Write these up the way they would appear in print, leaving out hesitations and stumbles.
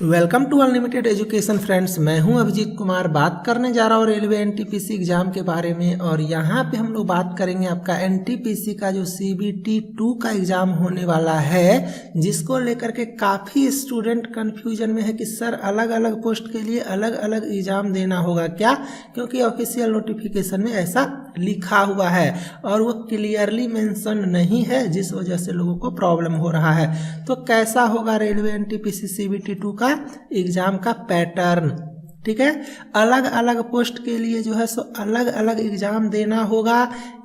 Welcome to unlimited education friends. मैं हूं अभिजीत कुमार। बात करने जा रहा हूं रेलवे एनटीपीसी एग्जाम के बारे में। और यहां पे हम लोग बात करेंगे आपका एनटीपीसी का जो सीबीटी 2 का एग्जाम होने वाला है, जिसको लेकर के काफ़ी स्टूडेंट कंफ्यूजन में है कि सर अलग अलग पोस्ट के लिए अलग अलग एग्जाम देना होगा क्या, क्योंकि ऑफिशियल नोटिफिकेशन में ऐसा लिखा हुआ है और वो क्लियरली मेंशन नहीं है, जिस वजह से लोगों को प्रॉब्लम हो रहा है। तो कैसा होगा रेलवे एनटीपीसी सीबीटी 2 का एग्जाम का पैटर्न, ठीक है। अलग अलग पोस्ट के लिए जो है सो अलग अलग एग्जाम देना होगा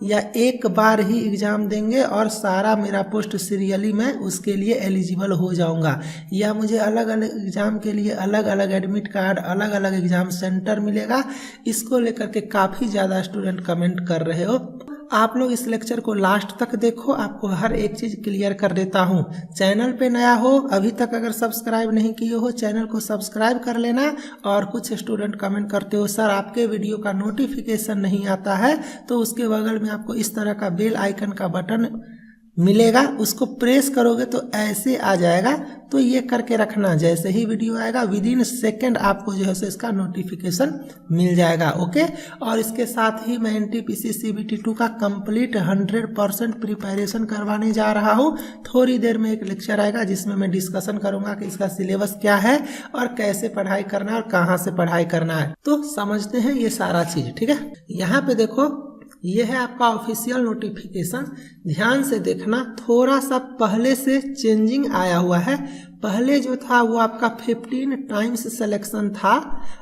या एक बार ही एग्जाम देंगे और सारा मेरा पोस्ट सीरियली मैं उसके लिए एलिजिबल हो जाऊंगा, या मुझे अलग अलग एग्जाम के लिए अलग अलग एडमिट कार्ड, अलग अलग एग्जाम सेंटर मिलेगा। इसको लेकर के काफ़ी ज़्यादा स्टूडेंट कमेंट कर रहे हो। आप लोग इस लेक्चर को लास्ट तक देखो, आपको हर एक चीज़ क्लियर कर देता हूँ। चैनल पे नया हो, अभी तक अगर सब्सक्राइब नहीं किए हो चैनल को सब्सक्राइब कर लेना। और कुछ स्टूडेंट कमेंट करते हो सर आपके वीडियो का नोटिफिकेशन नहीं आता है, तो उसके बगल में आपको इस तरह का बेल आइकन का बटन मिलेगा, उसको प्रेस करोगे तो ऐसे आ जाएगा। तो ये करके रखना, जैसे ही वीडियो आएगा विद इन सेकेंड आपको जो है सो इसका नोटिफिकेशन मिल जाएगा, ओके। और इसके साथ ही मैं एनटीपीसी सीबीटी 2 का कंप्लीट 100% प्रिपरेशन करवाने जा रहा हूँ। थोड़ी देर में एक लेक्चर आएगा जिसमें मैं डिस्कशन करूंगा कि इसका सिलेबस क्या है और कैसे पढ़ाई करना है और कहाँ से पढ़ाई करना है। तो समझते हैं ये सारा चीज, ठीक है। यहाँ पे देखो, ये है आपका ऑफिशियल नोटिफिकेशन। ध्यान से देखना, थोड़ा सा पहले से चेंजिंग आया हुआ है। पहले जो था वो आपका 15 टाइम्स सिलेक्शन था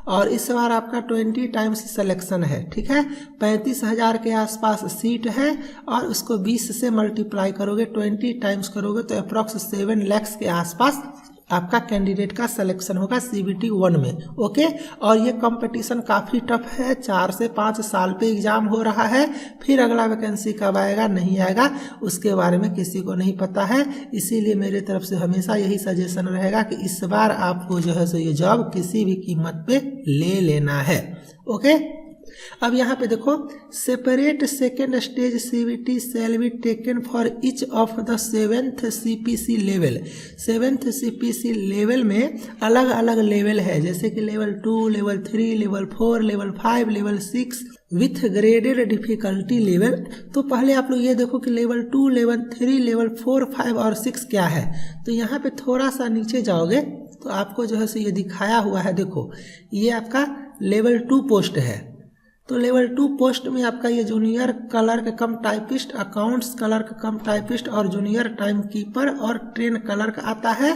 और इस बार आपका 20 टाइम्स सिलेक्शन है, ठीक है। 35,000 के आसपास सीट है और उसको 20 से मल्टीप्लाई करोगे, 20 टाइम्स करोगे तो अप्रॉक्स 7 लाख के आसपास आपका कैंडिडेट का सिलेक्शन होगा सीबीटी 1 में, ओके। और ये कंपटीशन काफ़ी टफ है, 4 से 5 साल पे एग्जाम हो रहा है। फिर अगला वैकेंसी कब आएगा नहीं आएगा उसके बारे में किसी को नहीं पता है। इसीलिए मेरे तरफ से हमेशा यही सजेशन रहेगा कि इस बार आपको जो है सो ये जॉब किसी भी कीमत पे ले लेना है, ओके। अब यहाँ पे देखो, separate second stage CBT shall be taken for each of the 7th CPC level. 7th CPC level में अलग अलग लेवल है, जैसे कि level 2, level 3, level 4, level 5, level 6 with graded difficulty level. तो पहले आप लोग ये देखो कि लेवल 2, लेवल 3, लेवल 4, 5 और 6 क्या है। तो यहाँ पे थोड़ा सा नीचे जाओगे तो आपको जो है सो ये दिखाया हुआ है। देखो, ये आपका लेवल 2 पोस्ट है। तो लेवल 2 पोस्ट में आपका ये जूनियर क्लर्क कम टाइपिस्ट, अकाउंट्स क्लर्क कम टाइपिस्ट और जूनियर टाइम कीपर और ट्रेन क्लर्क आता है।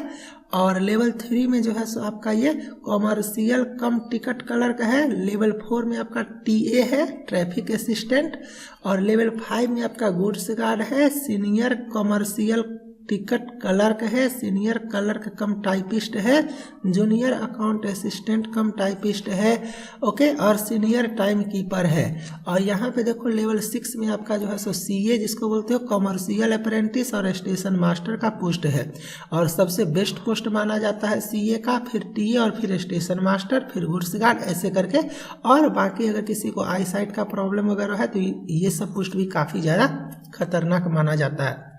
और लेवल 3 में जो है सो आपका ये कॉमर्शियल कम टिकट क्लर्क है। लेवल 4 में आपका टीए है, ट्रैफिक असिस्टेंट। और लेवल 5 में आपका गुड्स गार्ड है, सीनियर कॉमर्शियल टिकट क्लर्क है, सीनियर क्लर्क कम टाइपिस्ट है, जूनियर अकाउंट असिस्टेंट कम टाइपिस्ट है, ओके। और सीनियर टाइम कीपर है। और यहाँ पे देखो लेवल 6 में आपका जो है सो सीए जिसको बोलते हो कॉमर्शियल अप्रेंटिस और स्टेशन मास्टर का पोस्ट है। और सबसे बेस्ट पोस्ट माना जाता है सीए का, फिर टीए और फिर स्टेशन मास्टर, फिर गुड्स गार्ड, ऐसे करके। और बाकी अगर किसी को आई साइट का प्रॉब्लम वगैरह है तो ये सब पोस्ट भी काफ़ी ज़्यादा खतरनाक माना जाता है,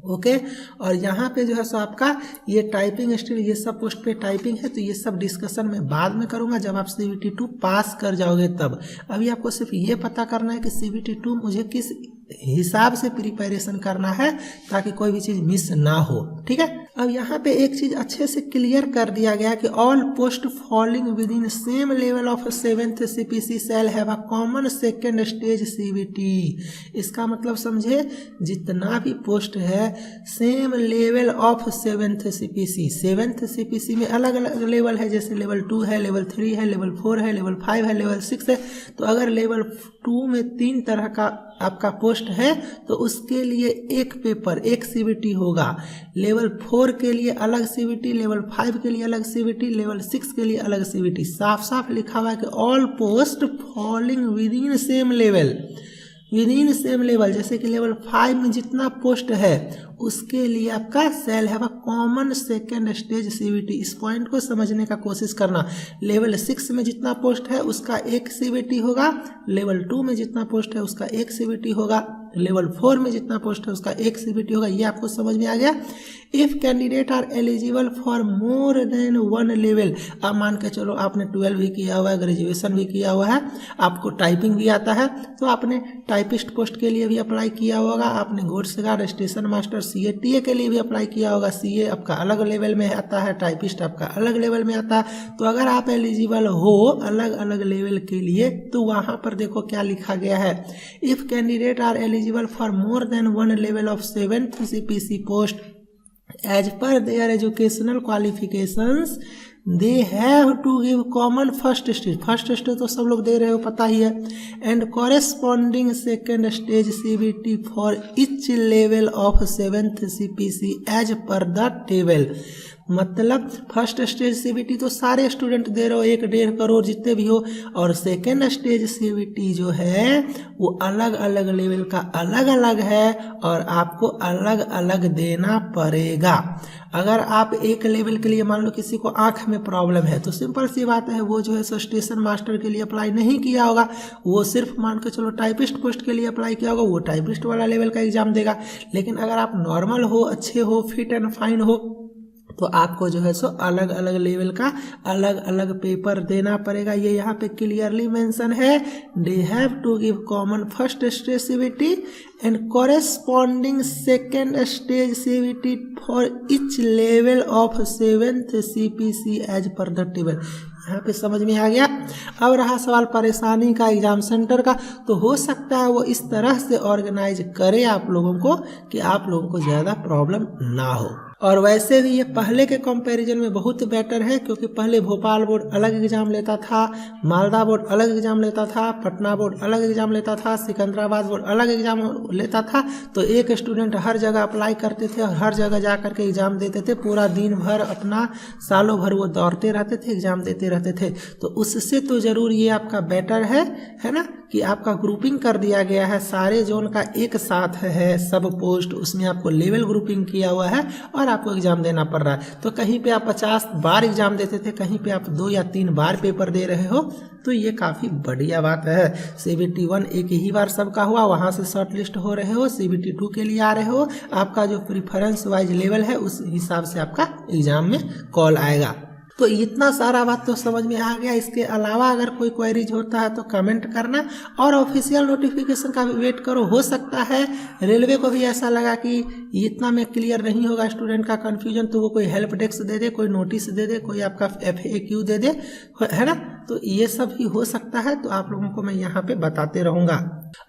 ओके। और यहाँ पे जो है सो आपका ये टाइपिंग स्किल, ये सब पोस्ट पे टाइपिंग है। तो ये सब डिस्कशन मैं बाद में करूँगा जब आप सीबीटी 2 पास कर जाओगे तब। अभी आपको सिर्फ ये पता करना है कि सीबीटी 2 मुझे किस हिसाब से प्रिपरेशन करना है ताकि कोई भी चीज़ मिस ना हो, ठीक है। अब यहाँ पे एक चीज़ अच्छे से क्लियर कर दिया गया कि all post falling with in same level of 7th CPC shall have a common second stage CBT. इसका मतलब समझे, जितना भी पोस्ट है same level of 7th CPC. 7th CPC में अलग अलग लेवल है, जैसे लेवल 2 है, लेवल 3 है, लेवल 4 है, लेवल 5 है, लेवल 6 है। तो अगर लेवल 2 में 3 तरह का आपका पोस्ट है तो उसके लिए एक पेपर, एक सीबीटी होगा। लेवल 4 के लिए अलग सीबीटी, लेवल 5 के लिए अलग सीबीटी, लेवल 6 के लिए अलग सीबीटी। साफ साफ लिखा हुआ है कि all post falling with in same level, with in same level. जैसे कि लेवल 5 में जितना पोस्ट है उसके लिए आपका shall have a common second stage CBT. इस पॉइंट को समझने का कोशिश करना। लेवल 6 में जितना पोस्ट है उसका एक सीबीटी होगा, लेवल 2 में जितना पोस्ट है उसका एक सीबीटी होगा, लेवल 4 में जितना पोस्ट है उसका एक CBT होगा। ये आपको समझ में आ गया। If candidate are eligible for more than 1 level, अब मान के चलो आपने 12 भी किया हुआ है, ग्रेजुएशन भी किया हुआ है, आपको टाइपिंग भी आता है, तो आपने टाइपिस्ट पोस्ट के लिए भी अप्लाई किया होगा, आपने goods guard, station master, CA के लिए भी अप्लाई किया होगा। CA आपका अलग लेवल में आता है, टाइपिस्ट आपका अलग लेवल में आता है। तो अगर आप एलिजिबल हो अलग अलग लेवल के लिए तो वहां पर देखो क्या लिखा गया है, if candidate are eligible for more than 1 level of 7th CPC post as per their educational qualifications they have to give common first stage तो सब लोग दे रहे हो पता ही है, and corresponding second stage CBT for each level of 7th CPC as per the table। मतलब first stage CBT तो सारे स्टूडेंट दे रहे हो, 1.5 करोड़ जितने भी हो, और सेकेंड स्टेज CBT जो है वो अलग अलग लेवल का अलग अलग है और आपको अलग अलग देना पड़ेगा। अगर आप एक लेवल के लिए मान लो किसी को आंख में प्रॉब्लम है तो सिंपल सी बात है वो जो है सो स्टेशन मास्टर के लिए अप्लाई नहीं किया होगा, वो सिर्फ मान के चलो टाइपिस्ट पोस्ट के लिए अप्लाई किया होगा, वो टाइपिस्ट वाला लेवल का एग्जाम देगा। लेकिन अगर आप नॉर्मल हो, अच्छे हो, फिट एंड फाइन हो, तो आपको जो है सो अलग अलग लेवल का अलग अलग पेपर देना पड़ेगा। ये यहाँ पे क्लियरली मेंशन है, they have to give common first stage CBT and corresponding second stage CBT for each level of 7th CPC as per the table. यहाँ पे समझ में आ गया। अब रहा सवाल परेशानी का एग्जाम सेंटर का, तो हो सकता है वो इस तरह से ऑर्गेनाइज करे आप लोगों को कि आप लोगों को ज़्यादा प्रॉब्लम ना हो। और वैसे भी ये पहले के कंपैरिजन में बहुत बेटर है, क्योंकि पहले भोपाल बोर्ड अलग एग्जाम लेता था, मालदा बोर्ड अलग एग्जाम लेता था, पटना बोर्ड अलग एग्जाम लेता था, सिकंदराबाद बोर्ड अलग एग्जाम लेता था। तो एक स्टूडेंट हर जगह अप्लाई करते थे और हर जगह जा करके एग्जाम देते थे, पूरा दिन भर अपना सालों भर वो दौड़ते रहते थे, एग्जाम देते रहते थे। तो उससे तो ज़रूर ये आपका बेटर है ना, कि आपका ग्रुपिंग कर दिया गया है, सारे जोन का एक साथ है सब पोस्ट, उसमें आपको लेवल ग्रुपिंग किया हुआ है और आपको एग्जाम देना पड़ रहा है। तो कहीं पे आप 50 बार एग्जाम देते थे, कहीं पे आप 2 या 3 बार पेपर दे रहे हो, तो ये काफ़ी बढ़िया बात है। CBT 1 एक ही बार सबका हुआ, वहाँ से शॉर्ट लिस्ट हो रहे हो, CBT 2 के लिए आ रहे हो, आपका जो प्रिफरेंस वाइज लेवल है उस हिसाब से आपका एग्जाम में कॉल आएगा। तो इतना सारा बात तो समझ में आ गया। इसके अलावा अगर कोई क्वेरीज होता है तो कमेंट करना और ऑफिशियल नोटिफिकेशन का भी वेट करो। हो सकता है रेलवे को भी ऐसा लगा कि इतना में क्लियर नहीं होगा स्टूडेंट का कन्फ्यूजन, तो वो कोई हेल्प डेस्क दे दे, कोई नोटिस दे दे, कोई आपका FAQ दे दे, है ना। तो ये सब ही हो सकता है, तो आप लोगों को मैं यहाँ पे बताते रहूँगा।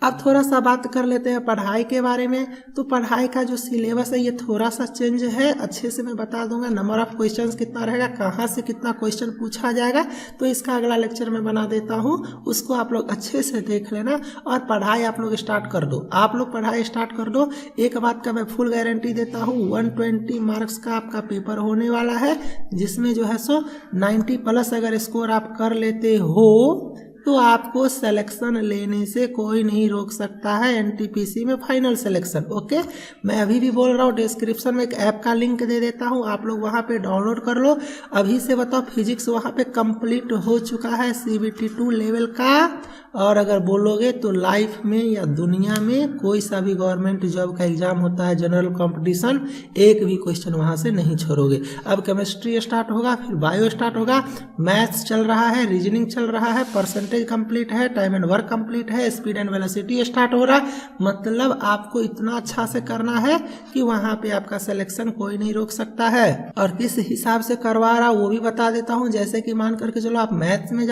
अब थोड़ा सा बात कर लेते हैं पढ़ाई के बारे में। तो पढ़ाई का जो सिलेबस है ये थोड़ा सा चेंज है, अच्छे से मैं बता दूंगा। नंबर ऑफ क्वेश्चंस कितना रहेगा, कहाँ से कितना क्वेश्चन पूछा जाएगा, तो इसका अगला लेक्चर में बना देता हूँ, उसको आप लोग अच्छे से देख लेना और पढ़ाई आप लोग स्टार्ट कर दो। आप लोग पढ़ाई स्टार्ट कर दो, एक बात का मैं फुल गारंटी देता हूँ, 120 मार्क्स का आपका पेपर होने वाला है, जिसमें जो है सो 90+ अगर स्कोर आप कर लेते हो तो आपको सिलेक्शन लेने से कोई नहीं रोक सकता है NTPC में फाइनल सिलेक्शन। ओके, मैं अभी भी बोल रहा हूँ, डिस्क्रिप्शन में एक ऐप का लिंक दे देता हूँ, आप लोग वहाँ पे डाउनलोड कर लो। अभी से बताओ, फिजिक्स वहाँ पे कंप्लीट हो चुका है CBT 2 लेवल का, और अगर बोलोगे तो लाइफ में या दुनिया में कोई सा भी गवर्नमेंट जॉब का एग्जाम होता है, जनरल कंपटीशन, एक भी क्वेश्चन वहाँ से नहीं छोड़ोगे। अब केमिस्ट्री स्टार्ट होगा, फिर बायो स्टार्ट होगा, मैथ्स चल रहा है, रीजनिंग चल रहा है, परसेंटेज कंप्लीट है, टाइम एंड वर्क कंप्लीट है, स्पीड एंड वेलोसिटी स्टार्ट हो रहा। मतलब आपको इतना अच्छा से करना है कि वहाँ पे आपका सिलेक्शन कोई नहीं रोक सकता है। और किस हिसाब से करवा रहा वो भी बता देता हूँ। जैसे कि मान करके चलो आप मैथ्स में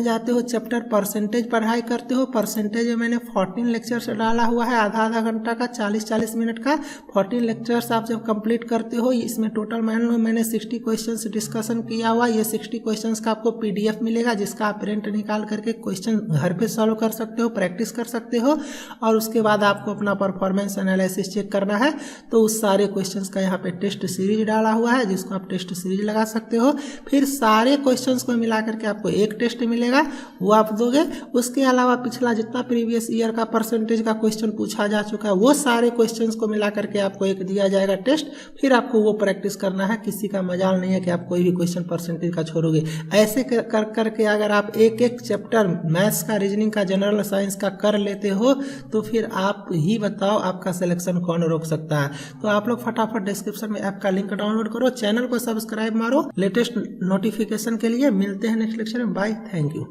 जाते हो चैप्टर परसेंटेज पढ़ाई करते हो। परसेंटेज में मैंने 14 लेक्चर्स डाला हुआ है, आधा घंटा का, 40-40 मिनट का 14 लेक्चर्स आप जब कंप्लीट करते हो, इसमें टोटल मान लो मैंने 60 क्वेश्चंस डिस्कशन किया हुआ। ये 60 क्वेश्चंस का आपको PDF मिलेगा, जिसका आप प्रिंट निकाल करके क्वेश्चन घर पे सॉल्व कर सकते हो, प्रैक्टिस कर सकते हो। और उसके बाद आपको अपना परफॉर्मेंस एनालिसिस चेक करना है, तो उस सारे क्वेश्चंस का यहाँ पे टेस्ट सीरीज डाला हुआ है, जिसको आप टेस्ट सीरीज लगा सकते हो। फिर सारे क्वेश्चंस को मिला करके आपको एक टेस्ट मिलेगा, वो आप दोगे। उसके अलावा पिछला जितना प्रीवियस ईयर का परसेंटेज का क्वेश्चन पूछा जा चुका है, वो सारे क्वेश्चंस को मिला करके आपको एक दिया जाएगा टेस्ट, फिर आपको वो प्रैक्टिस करना है। किसी का मजाल नहीं है कि आप कोई भी क्वेश्चन परसेंटेज का छोड़ोगे। ऐसे कर करके अगर आप एक एक चैप्टर मैथ्स का, रीजनिंग का, जनरल साइंस का कर लेते हो तो फिर आप ही बताओ आपका सिलेक्शन कौन रोक सकता है। तो आप लोग फटाफट डिस्क्रिप्शन में ऐप का लिंक डाउनलोड करो, चैनल को सब्सक्राइब मारो लेटेस्ट नोटिफिकेशन के लिए। मिलते हैं नेक्स्ट लेक्चर में, बाय, थैंक यू।